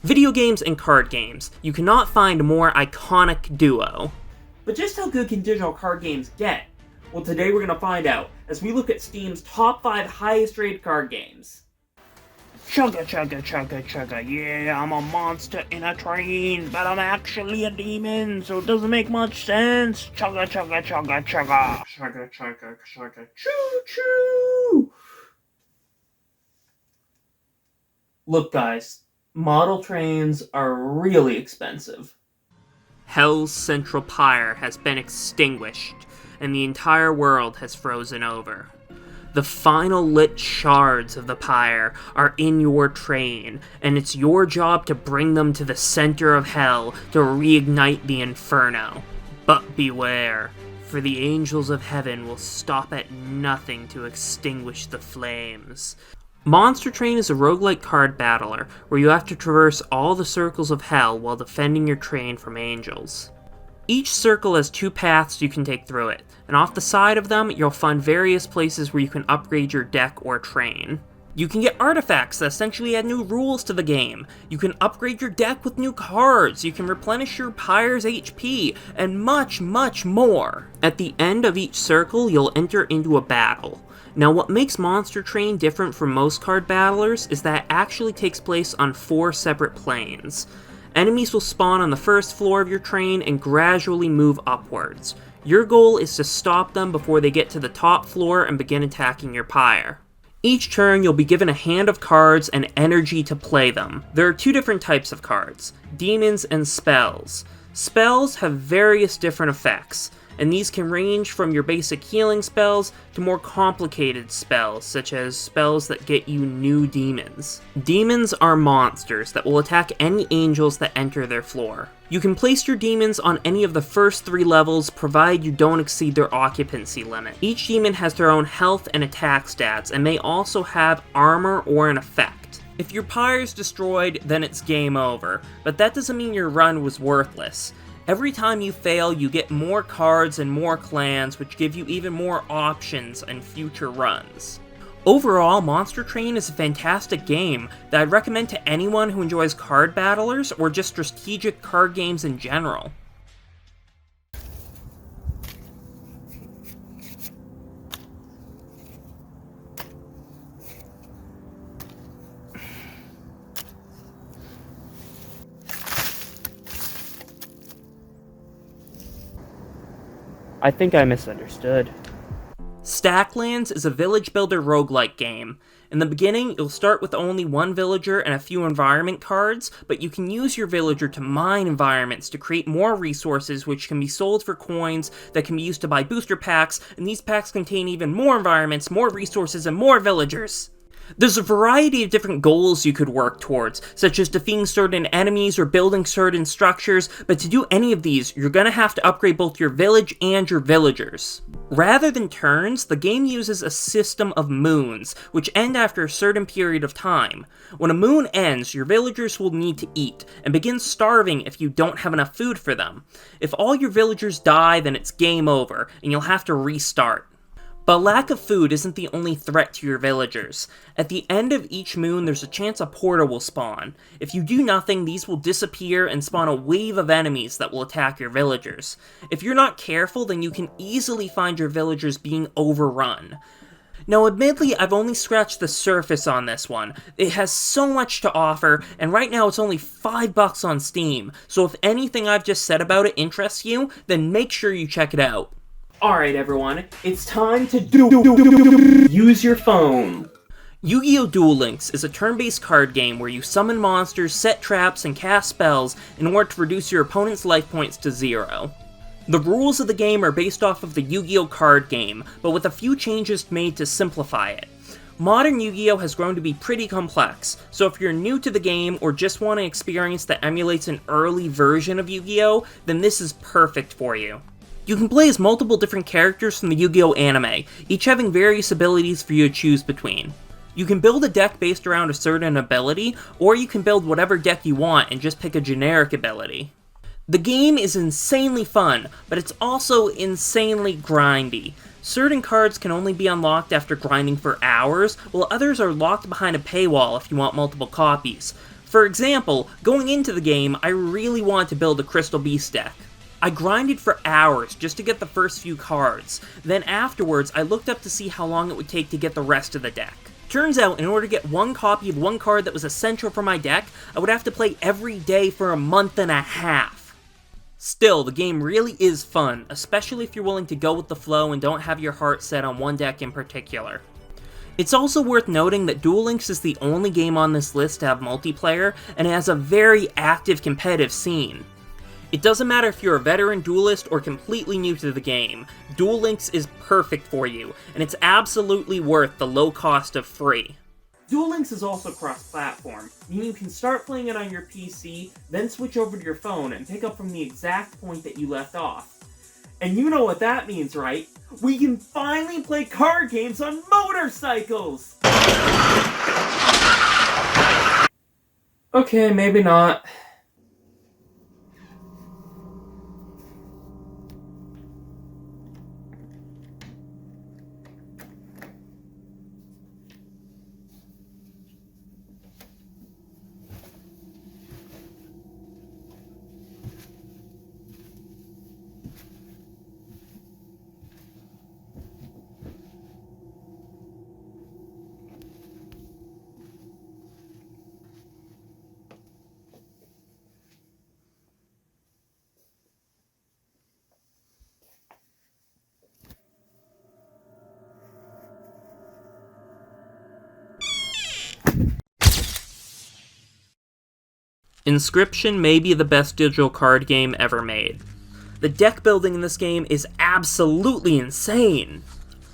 Video games and card games. You cannot find a more iconic duo. But just how good can digital card games get? Well, today we're going to find out, as we look at Steam's top 5 highest rated card games. Chugga chugga chugga chugga, yeah, I'm a monster in a train, but I'm actually a demon, so it doesn't make much sense. Chugga chugga chugga chugga. Chugga chugga chugga choo choo! Look guys, model trains are really expensive. Hell's central pyre has been extinguished, and the entire world has frozen over. The final lit shards of the pyre are in your train, and it's your job to bring them to the center of hell to reignite the inferno. But beware, for the angels of heaven will stop at nothing to extinguish the flames. Monster Train is a roguelike card battler, where you have to traverse all the circles of hell while defending your train from angels. Each circle has 2 paths you can take through it, and off the side of them, you'll find various places where you can upgrade your deck or train. You can get artifacts that essentially add new rules to the game. You can upgrade your deck with new cards, you can replenish your pyre's HP, and much, much more. At the end of each circle, you'll enter into a battle. Now, what makes Monster Train different from most card battlers is that it actually takes place on 4 separate planes. Enemies will spawn on the first floor of your train and gradually move upwards. Your goal is to stop them before they get to the top floor and begin attacking your pyre. Each turn, you'll be given a hand of cards and energy to play them. There are 2 different types of cards, demons and spells. Spells have various different effects, and these can range from your basic healing spells to more complicated spells, such as spells that get you new demons. Demons are monsters that will attack any angels that enter their floor. You can place your demons on any of the first 3 levels, provided you don't exceed their occupancy limit. Each demon has their own health and attack stats, and may also have armor or an effect. If your pyre's destroyed, then it's game over, but that doesn't mean your run was worthless. Every time you fail, you get more cards and more clans, which give you even more options in future runs. Overall, Monster Train is a fantastic game that I'd recommend to anyone who enjoys card battlers or just strategic card games in general. I think I misunderstood. Stacklands is a village builder roguelike game. In the beginning, you'll start with only 1 villager and a few environment cards, but you can use your villager to mine environments to create more resources which can be sold for coins that can be used to buy booster packs, and these packs contain even more environments, more resources, and more villagers. There's a variety of different goals you could work towards, such as defeating certain enemies or building certain structures, but to do any of these, you're gonna have to upgrade both your village and your villagers. Rather than turns, the game uses a system of moons, which end after a certain period of time. When a moon ends, your villagers will need to eat, and begin starving if you don't have enough food for them. If all your villagers die, then it's game over, and you'll have to restart. But lack of food isn't the only threat to your villagers. At the end of each moon, there's a chance a portal will spawn. If you do nothing, these will disappear and spawn a wave of enemies that will attack your villagers. If you're not careful, then you can easily find your villagers being overrun. Now, admittedly, I've only scratched the surface on this one. It has so much to offer, and right now it's only $5 on Steam, so if anything I've just said about it interests you, then make sure you check it out. Alright everyone, it's time to use your phone. Yu-Gi-Oh! Duel Links is a turn-based card game where you summon monsters, set traps, and cast spells in order to reduce your opponent's life points to 0. The rules of the game are based off of the Yu-Gi-Oh! Card game, but with a few changes made to simplify it. Modern Yu-Gi-Oh! Has grown to be pretty complex, so if you're new to the game or just want an experience that emulates an early version of Yu-Gi-Oh!, then this is perfect for you. You can play as multiple different characters from the Yu-Gi-Oh! Anime, each having various abilities for you to choose between. You can build a deck based around a certain ability, or you can build whatever deck you want and just pick a generic ability. The game is insanely fun, but it's also insanely grindy. Certain cards can only be unlocked after grinding for hours, while others are locked behind a paywall if you want multiple copies. For example, going into the game, I really wanted to build a Crystal Beast deck. I grinded for hours just to get the first few cards, then afterwards I looked up to see how long it would take to get the rest of the deck. Turns out, in order to get one copy of one card that was essential for my deck, I would have to play every day for a month and a half. Still, the game really is fun, especially if you're willing to go with the flow and don't have your heart set on one deck in particular. It's also worth noting that Duel Links is the only game on this list to have multiplayer, and it has a very active competitive scene. It doesn't matter if you're a veteran duelist or completely new to the game, Duel Links is perfect for you, and it's absolutely worth the low cost of free. Duel Links is also cross-platform, meaning you can start playing it on your PC, then switch over to your phone and pick up from the exact point that you left off. And you know what that means, right? We can finally play card games on motorcycles! Okay, maybe not. Inscription may be the best digital card game ever made. The deck building in this game is absolutely insane!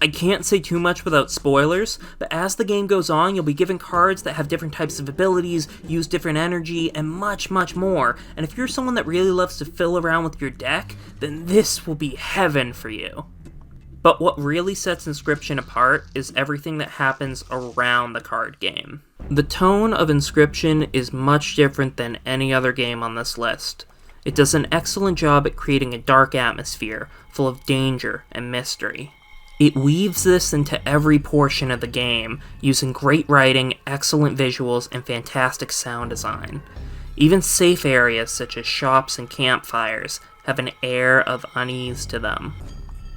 I can't say too much without spoilers, but as the game goes on, you'll be given cards that have different types of abilities, use different energy, and much, much more. And if you're someone that really loves to fill around with your deck, then this will be heaven for you. But what really sets Inscription apart is everything that happens around the card game. The tone of Inscription is much different than any other game on this list. It does an excellent job at creating a dark atmosphere, full of danger and mystery. It weaves this into every portion of the game, using great writing, excellent visuals, and fantastic sound design. Even safe areas such as shops and campfires have an air of unease to them.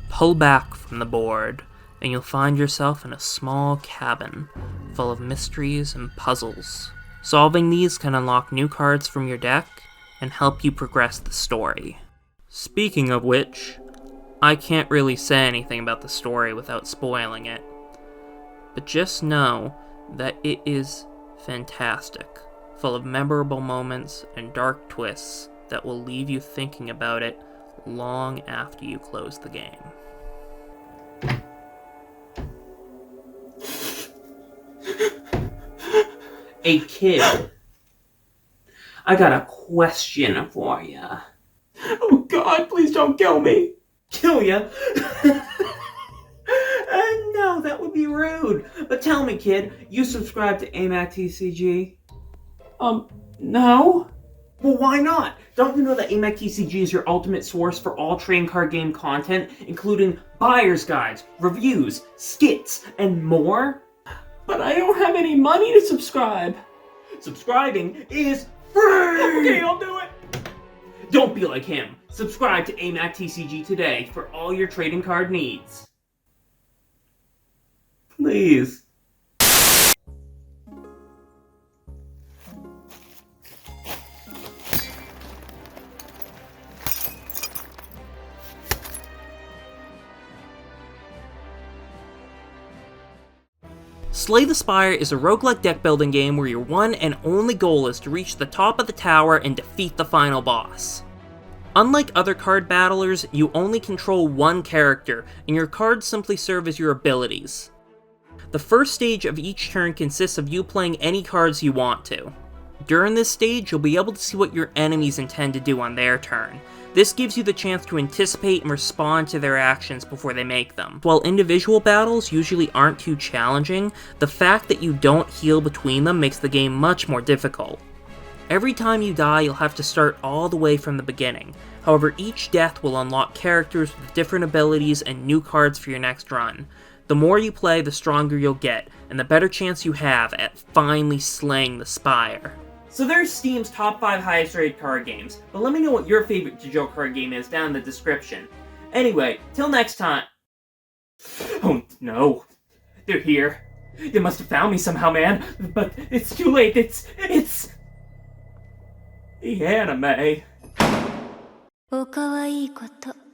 Pull back from the board, and you'll find yourself in a small cabin full of mysteries and puzzles. Solving these can unlock new cards from your deck and help you progress the story. Speaking of which, I can't really say anything about the story without spoiling it, but just know that it is fantastic, full of memorable moments and dark twists that will leave you thinking about it long after you close the game. Hey kid, I got a question for ya. Oh God, please don't kill me. Kill ya? No, that would be rude. But tell me, kid, you subscribe to AMAC TCG? No. Well, why not? Don't you know that AMAC TCG is your ultimate source for all trading card game content, including buyer's guides, reviews, skits, and more? But I don't have any money to subscribe. Subscribing is free! Okay, I'll do it! Don't be like him. Subscribe to AMAC TCG today for all your trading card needs. Please. Slay the Spire is a roguelike deck building game where your one and only goal is to reach the top of the tower and defeat the final boss. Unlike other card battlers, you only control one character, and your cards simply serve as your abilities. The first stage of each turn consists of you playing any cards you want to. During this stage, you'll be able to see what your enemies intend to do on their turn. This gives you the chance to anticipate and respond to their actions before they make them. While individual battles usually aren't too challenging, the fact that you don't heal between them makes the game much more difficult. Every time you die, you'll have to start all the way from the beginning. However, each death will unlock characters with different abilities and new cards for your next run. The more you play, the stronger you'll get, and the better chance you have at finally slaying the Spire. So there's Steam's top 5 highest rated card games, but let me know what your favorite Jojo card game is down in the description. Anyway, till next time. Oh no, they're here. They must have found me somehow, man, but it's too late, it's... the anime. おかわいいこと